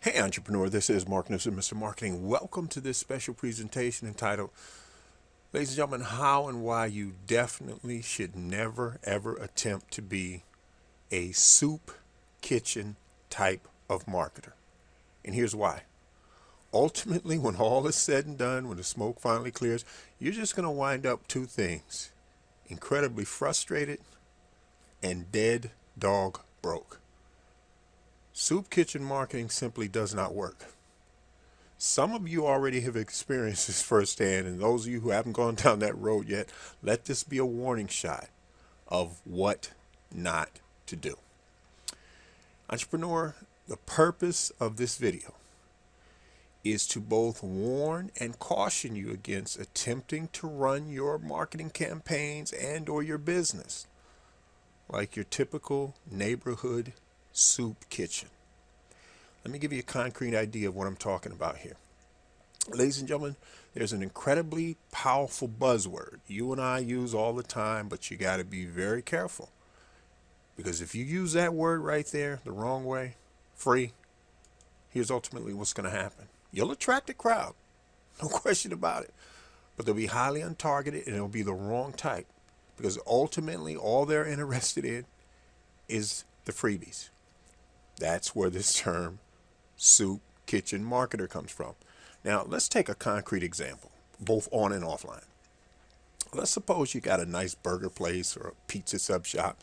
Hey entrepreneur, this is Mark Newsom, Mr. Marketing. Welcome to this special presentation entitled, ladies and gentlemen, how and why you definitely should never ever attempt to be a soup kitchen type of marketer. And here's why. Ultimately, when all is said and done, when the smoke finally clears, you're just going to wind up two things: incredibly frustrated and dead dog broke. Soup kitchen marketing simply does not work. Some of you already have experienced this firsthand, and those of you who haven't gone down that road yet, let this be a warning shot of what not to do. Entrepreneur, the purpose of this video is to both warn and caution you against attempting to run your marketing campaigns and or your business like your typical neighborhood soup kitchen. Let me give you a concrete idea of what I'm talking about here. Ladies and gentlemen, there's an incredibly powerful buzzword you and I use all the time, but you got to be very careful. Because if you use that word right there the wrong way, free, here's ultimately what's going to happen. You'll attract a crowd, no question about it. But they'll be highly untargeted and it'll be the wrong type. Because ultimately all they're interested in is the freebies. That's where this term soup kitchen marketer comes from. Now, let's take a concrete example, both on and offline. Let's suppose you got a nice burger place or a pizza sub shop,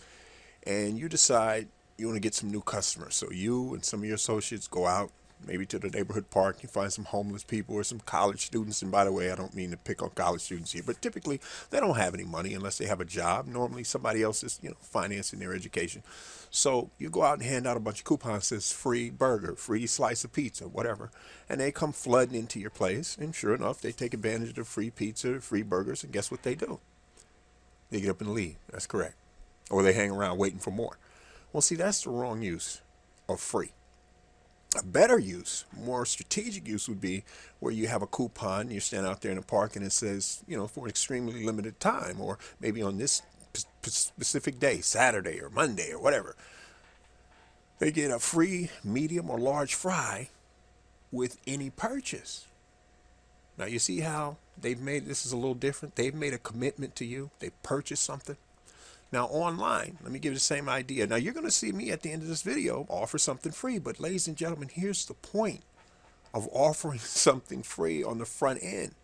and you decide you want to get some new customers. So you and some of your associates go out, maybe to the neighborhood park, you find some homeless people or some college students. And by the way, I don't mean to pick on college students here, but typically they don't have any money unless they have a job. Normally somebody else is, financing their education. So you go out and hand out a bunch of coupons that says free burger, free slice of pizza, whatever. And they come flooding into your place. And sure enough, they take advantage of the free pizza, free burgers. And guess what they do? They get up and leave. That's correct. Or they hang around waiting for more. Well, see, that's the wrong use of free. A better use, more strategic use would be where you have a coupon and you stand out there in the park and it says, for an extremely limited time, or maybe on this specific day, Saturday or Monday or whatever, they get a free medium or large fry with any purchase. Now you see how they've made this is a little different. They've made a commitment to you. They purchased something. Now online, let me give you the same idea. Now you're going to see me at the end of this video offer something free, but ladies and gentlemen, here's the point of offering something free on the front end.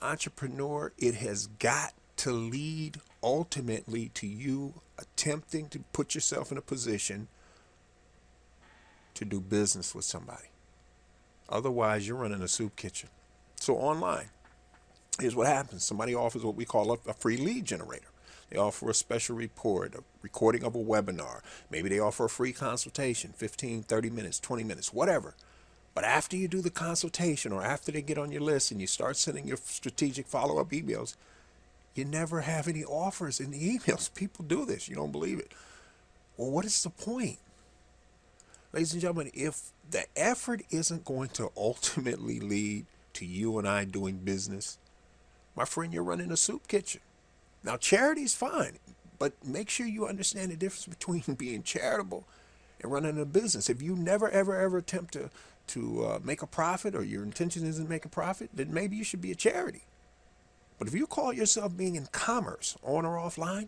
Entrepreneur, it has got to lead ultimately to you attempting to put yourself in a position to do business with somebody. Otherwise, you're running a soup kitchen. So online, here's what happens. Somebody offers what we call a free lead generator. They offer a special report, a recording of a webinar. Maybe they offer a free consultation, 15, 30 minutes, 20 minutes, whatever. But after you do the consultation or after they get on your list and you start sending your strategic follow-up emails, you never have any offers in the emails. People do this. You don't believe it. Well, what is the point? Ladies and gentlemen, if the effort isn't going to ultimately lead to you and I doing business, my friend, you're running a soup kitchen. Now, charity is fine, but make sure you understand the difference between being charitable and running a business. If you never, ever attempt to make a profit, or your intention isn't to make a profit, then maybe you should be a charity. But if you call yourself being in commerce, on or offline,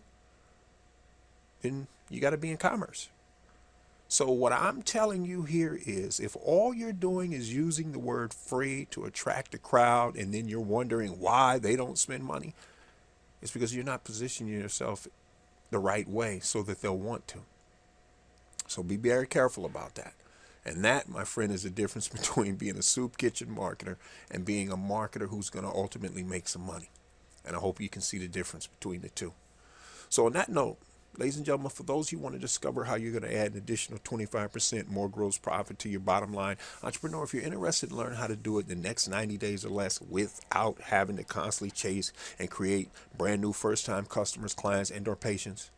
then you got to be in commerce. So what I'm telling you here is, if all you're doing is using the word free to attract a crowd, and then you're wondering why they don't spend money, it's because you're not positioning yourself the right way so that they'll want to. So be very careful about that. And that, my friend, is the difference between being a soup kitchen marketer and being a marketer who's going to ultimately make some money. And I hope you can see the difference between the two. So on that note, ladies and gentlemen, for those who want to discover how you're going to add an additional 25% more gross profit to your bottom line, entrepreneur, if you're interested in learning how to do it in the next 90 days or less without having to constantly chase and create brand new first-time customers, clients, and or patients,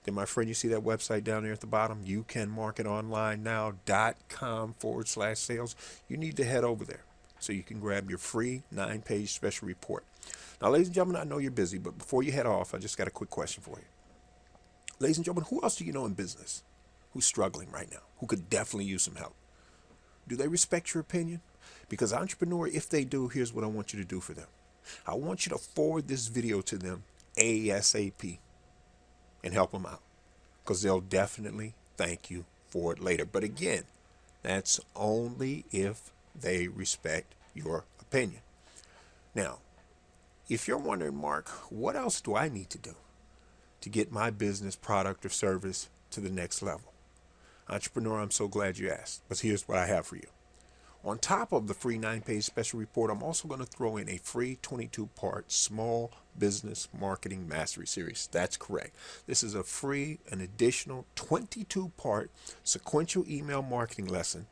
then my friend, you see that website down there at the bottom, youcanmarketonlinenow.com/sales. You need to head over there so you can grab your free 9-page special report. Now, ladies and gentlemen, I know you're busy, but before you head off, I just got a quick question for you. Ladies and gentlemen, who else do you know in business who's struggling right now, who could definitely use some help? Do they respect your opinion? Because entrepreneur, if they do, here's what I want you to do for them. I want you to forward this video to them ASAP and help them out, because they'll definitely thank you for it later. But again, that's only if they respect your opinion. Now, if you're wondering, Mark, what else do I need to do to get my business, product, or service to the next level? Entrepreneur, I'm so glad you asked, but here's what I have for you. On top of the free 9-page special report, I'm also going to throw in a free 22-part small business marketing mastery series. That's correct. This is a free, an additional 22-part sequential email marketing lesson.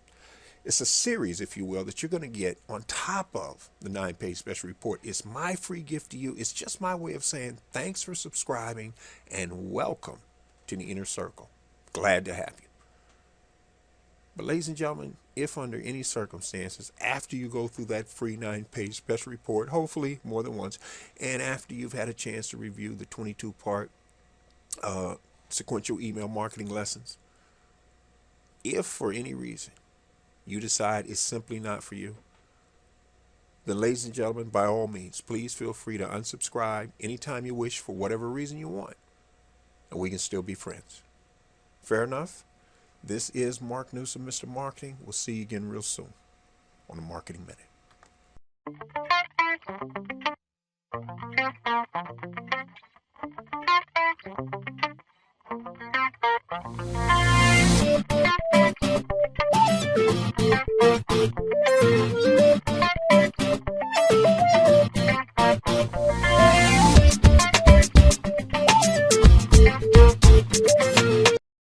It's a series, if you will, that you're going to get on top of the 9-page special report. It's my free gift to you. It's just my way of saying thanks for subscribing and welcome to the inner circle. Glad to have you. But ladies and gentlemen, if under any circumstances, after you go through that free 9-page special report, hopefully more than once, and after you've had a chance to review the 22-part sequential email marketing lessons, if for any reason you decide it's simply not for you, then ladies and gentlemen, by all means, please feel free to unsubscribe anytime you wish for whatever reason you want, and we can still be friends. Fair enough? This is Mark Newsom, Mr. Marketing. We'll see you again real soon on the Marketing Minute.